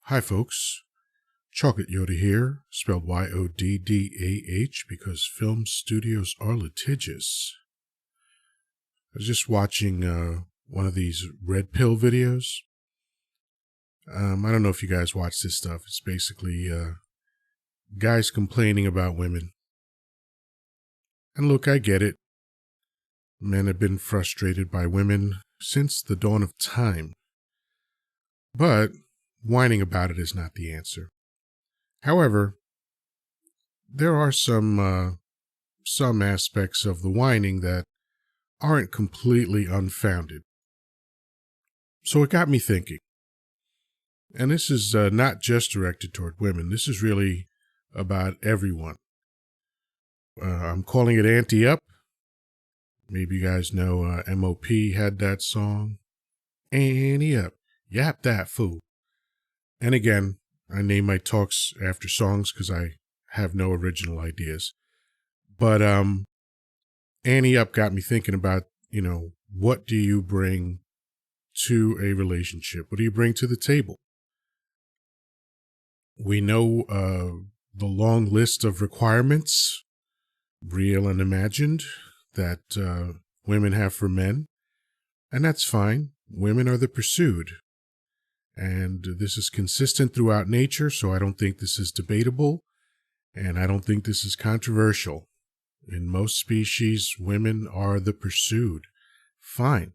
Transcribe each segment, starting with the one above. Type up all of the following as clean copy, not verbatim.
Hi, folks. Chocolate Yoddah here, spelled Yoddah because film studios are litigious. I was just watching one of these red pill videos. I don't know if you guys watch this stuff. It's basically guys complaining about women. And look, I get it. Men have been frustrated by women since the dawn of time. But whining about it is not the answer. However, there are some aspects of the whining that aren't completely unfounded. So it got me thinking. And this is not just directed toward women. This is really about everyone. I'm calling it Ante Up. Maybe you guys know MOP had that song. Ante Up. Yap that fool. And again, I name my talks after songs because I have no original ideas. But Ante Up got me thinking about, what do you bring to a relationship? What do you bring to the table? We know the long list of requirements, real and imagined, that women have for men. And that's fine. Women are the pursued. And this is consistent throughout nature, so I don't think this is debatable. And I don't think this is controversial. In most species, women are the pursued. Fine.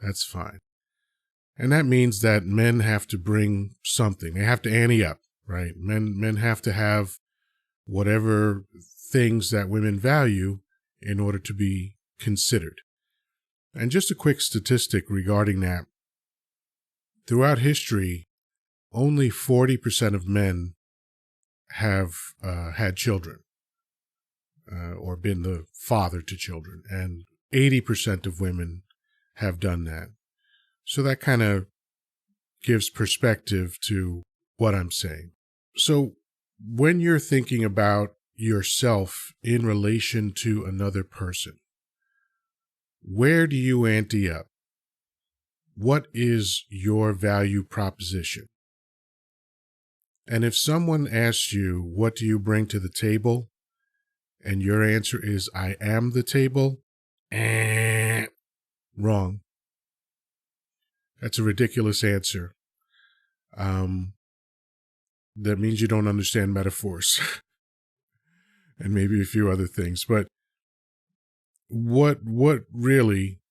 That's fine. And that means that men have to bring something. They have to ante up, right? Men have to have whatever things that women value in order to be considered. And just a quick statistic regarding that. Throughout history, only 40% of men have had children or been the father to children, and 80% of women have done that. So that kind of gives perspective to what I'm saying. So when you're thinking about yourself in relation to another person, where do you ante up? What is your value proposition? And if someone asks you, what do you bring to the table? And your answer is, I am the table. Wrong. That's a ridiculous answer. That means you don't understand metaphors. And maybe a few other things. But what really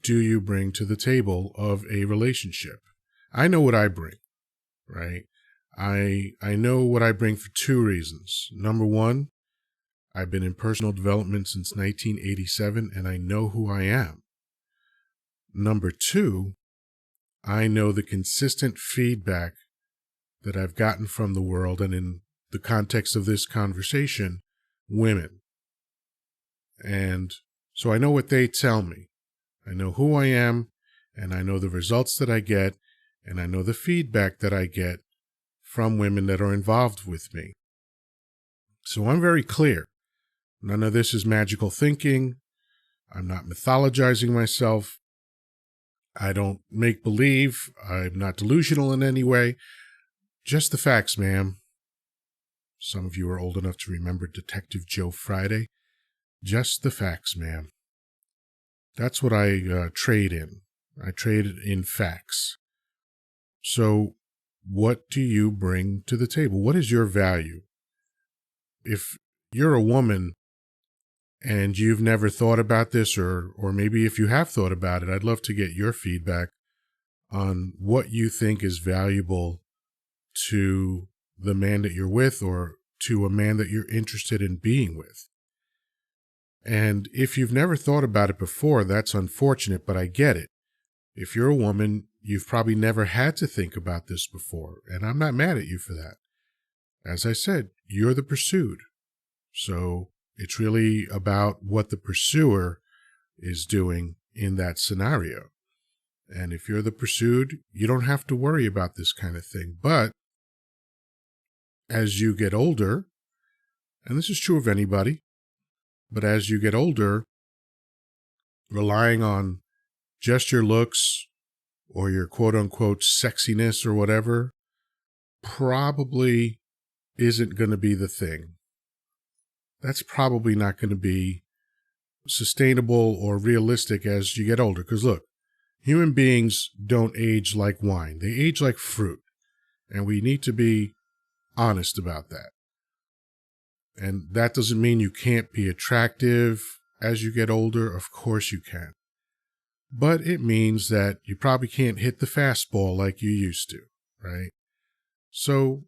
do you bring to the table of a relationship? I know what I bring, right? I know what I bring for two reasons. Number one, I've been in personal development since 1987, and I know who I am. Number two, I know the consistent feedback that I've gotten from the world, and in the context of this conversation, women. And so I know what they tell me. I know who I am, and I know the results that I get, and I know the feedback that I get from women that are involved with me. So I'm very clear. None of this is magical thinking. I'm not mythologizing myself. I don't make believe. I'm not delusional in any way. Just the facts, ma'am. Some of you are old enough to remember Detective Joe Friday. Just the facts, ma'am. That's what I trade in. I trade in facts. So what do you bring to the table? What is your value? If you're a woman and you've never thought about this, or maybe if you have thought about it, I'd love to get your feedback on what you think is valuable to the man that you're with or to a man that you're interested in being with. And if you've never thought about it before, that's unfortunate, but I get it. If you're a woman, you've probably never had to think about this before, and I'm not mad at you for that. As I said, you're the pursued. So it's really about what the pursuer is doing in that scenario. And if you're the pursued, you don't have to worry about this kind of thing. But as you get older, and this is true of anybody, but as you get older, relying on just your looks or your quote-unquote sexiness or whatever probably isn't going to be the thing. That's probably not going to be sustainable or realistic as you get older. Because look, human beings don't age like wine. They age like fruit. And we need to be honest about that. And that doesn't mean you can't be attractive as you get older. Of course you can. But it means that you probably can't hit the fastball like you used to, right? So,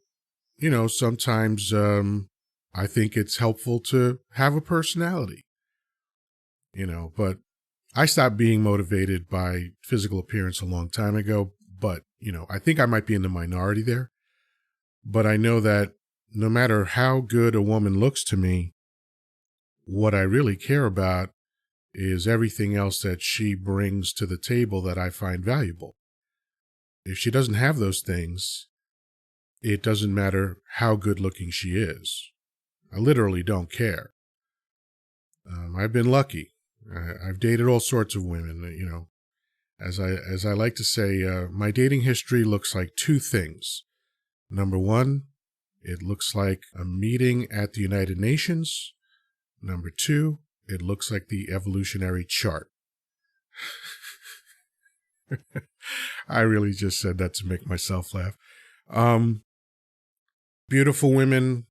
sometimes I think it's helpful to have a personality, but I stopped being motivated by physical appearance a long time ago. But, I think I might be in the minority there. But I know that no matter how good a woman looks to me, what I really care about is everything else that she brings to the table that I find valuable. If she doesn't have those things, it doesn't matter how good looking she is. I literally don't care. I've been lucky. I've dated all sorts of women, As I like to say, my dating history looks like two things. Number one, it looks like a meeting at the United Nations. Number two, it looks like the evolutionary chart. I really just said that to make myself laugh. Beautiful women,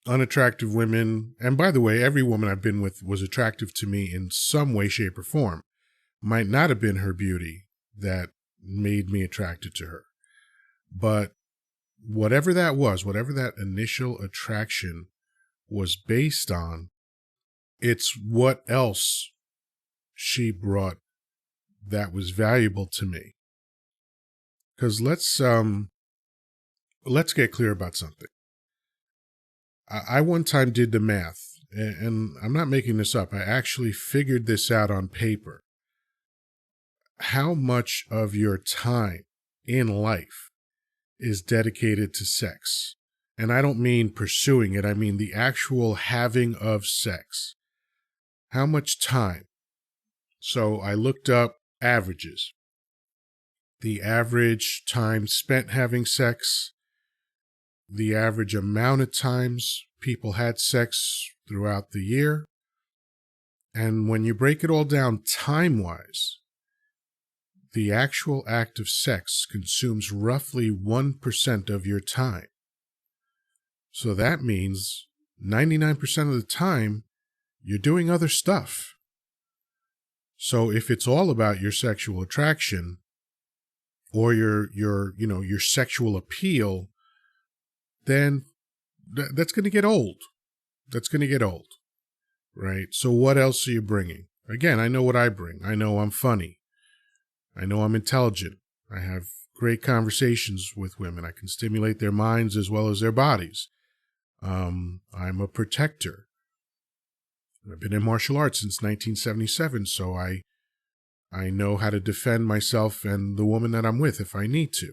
unattractive women. And by the way, every woman I've been with was attractive to me in some way, shape, or form. Might not have been her beauty that made me attracted to her. But whatever that was, whatever that initial attraction was based on, it's what else she brought that was valuable to me. Because let's get clear about something. I one time did the math, and I'm not making this up. I actually figured this out on paper. How much of your time in life is dedicated to sex? And I don't mean pursuing it. I mean the actual having of sex. How much time? So I looked up averages. The average time spent having sex, the average amount of times people had sex throughout the year. And when you break it all down time-wise, the actual act of sex consumes roughly 1% of your time. So that means 99% of the time, you're doing other stuff. So if it's all about your sexual attraction or your sexual appeal, then that's going to get old. That's going to get old, right? So what else are you bringing? Again, I know what I bring. I know I'm funny. I know I'm intelligent. I have great conversations with women. I can stimulate their minds as well as their bodies. I'm a protector. I've been in martial arts since 1977, so I know how to defend myself and the woman that I'm with if I need to.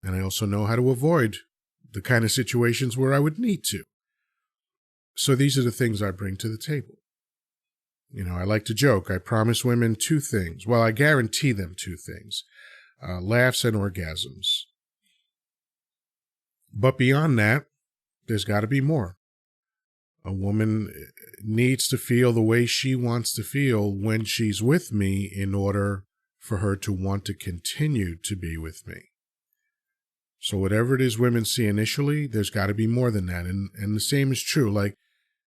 And I also know how to avoid the kind of situations where I would need to. So these are the things I bring to the table. I like to joke. I promise women two things. Well, I guarantee them two things. Laughs and orgasms. But beyond that, there's got to be more. A woman needs to feel the way she wants to feel when she's with me in order for her to want to continue to be with me. So whatever it is women see initially, there's got to be more than that. And the same is true. Like,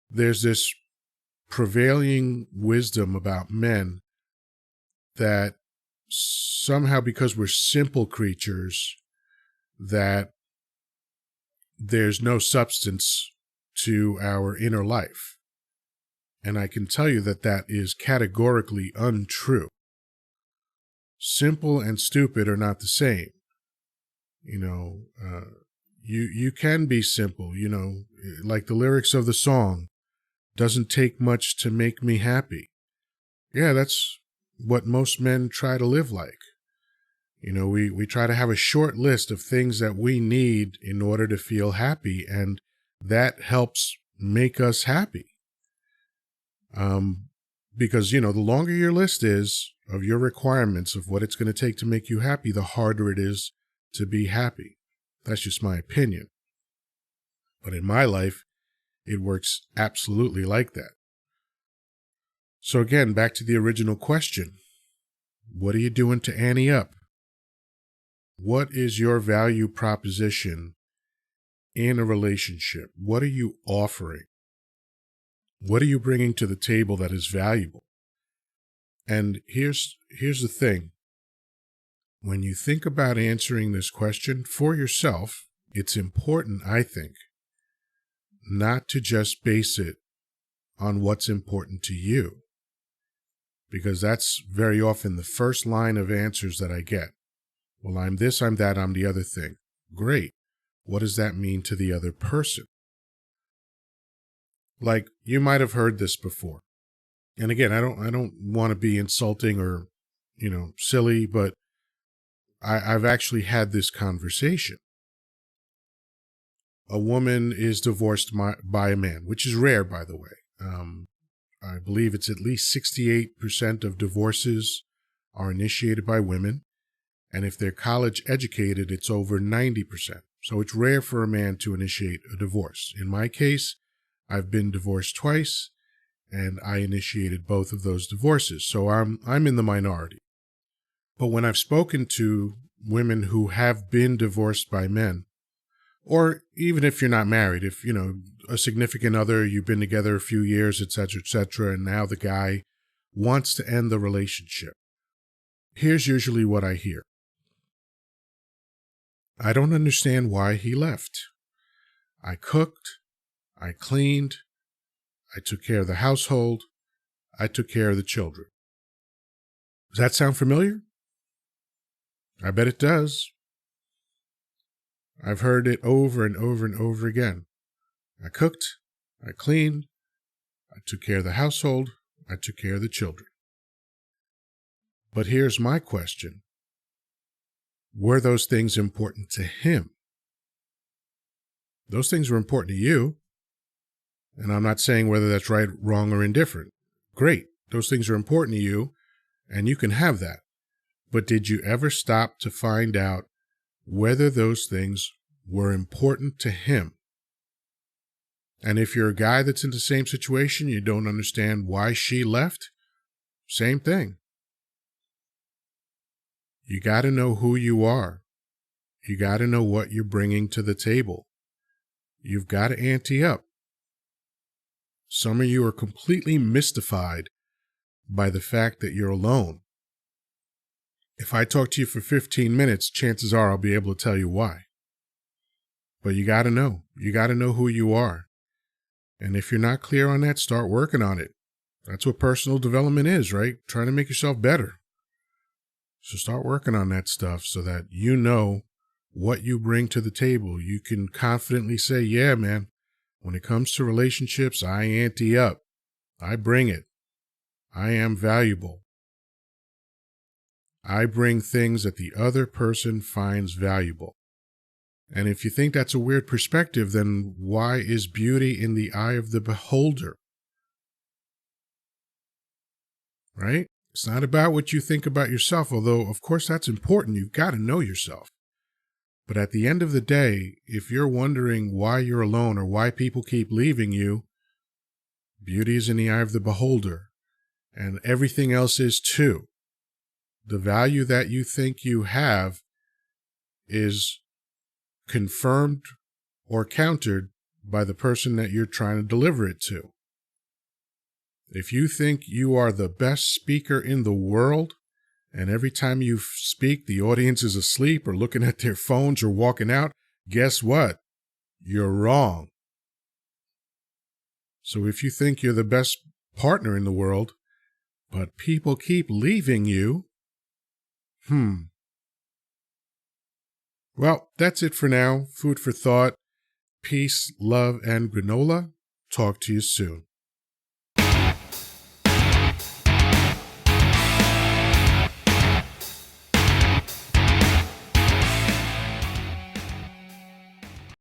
there's this prevailing wisdom about men that somehow, because we're simple creatures, that there's no substance to our inner life. And I can tell you that that is categorically untrue. Simple and stupid are not the same. You can be simple, like the lyrics of the song, doesn't take much to make me happy. Yeah, that's what most men try to live like. We try to have a short list of things that we need in order to feel happy, and that helps make us happy. Because, the longer your list is of your requirements of what it's going to take to make you happy, the harder it is to be happy. That's just my opinion. But in my life, it works absolutely like that. So again, back to the original question. What are you doing to ante up? What is your value proposition in a relationship? What are you offering? What are you bringing to the table that is valuable? And here's the thing. When you think about answering this question for yourself, it's important, I think, not to just base it on what's important to you, because that's very often the first line of answers that I get. Well, I'm this, I'm that, I'm the other thing. Great. What does that mean to the other person? Like, you might have heard this before. And again, I don't want to be insulting or, silly, but I've actually had this conversation. A woman is divorced by a man, which is rare, by the way. I believe it's at least 68% of divorces are initiated by women. And if they're college educated, it's over 90%. So it's rare for a man to initiate a divorce. In my case, I've been divorced twice, and I initiated both of those divorces. So I'm in the minority. But when I've spoken to women who have been divorced by men, or even if you're not married, if, a significant other, you've been together a few years, et cetera, and now the guy wants to end the relationship. Here's usually what I hear. I don't understand why he left. I cooked, I cleaned, I took care of the household, I took care of the children. Does that sound familiar? I bet it does. I've heard it over and over and over again. I cooked, I cleaned, I took care of the household, I took care of the children. But here's my question. Were those things important to him? Those things were important to you. And I'm not saying whether that's right, wrong, or indifferent. Great. Those things are important to you, and you can have that. But did you ever stop to find out whether those things were important to him? And if you're a guy that's in the same situation, you don't understand why she left, same thing. You got to know who you are. You got to know what you're bringing to the table. You've got to ante up. Some of you are completely mystified by the fact that you're alone. If I talk to you for 15 minutes, chances are I'll be able to tell you why. But you got to know. You got to know who you are. And if you're not clear on that, start working on it. That's what personal development is, right? Trying to make yourself better. So start working on that stuff so that you know what you bring to the table. You can confidently say, yeah, man, when it comes to relationships, I ante up. I bring it. I am valuable. I bring things that the other person finds valuable. And if you think that's a weird perspective, then why is beauty in the eye of the beholder? Right? It's not about what you think about yourself, although, of course, that's important. You've got to know yourself. But at the end of the day, if you're wondering why you're alone or why people keep leaving you, beauty is in the eye of the beholder, and everything else is too. The value that you think you have is confirmed or countered by the person that you're trying to deliver it to. If you think you are the best speaker in the world, and every time you speak, the audience is asleep or looking at their phones or walking out, guess what? You're wrong. So if you think you're the best partner in the world, but people keep leaving you, Well, that's it for now. Food for thought. Peace, love, and granola. Talk to you soon.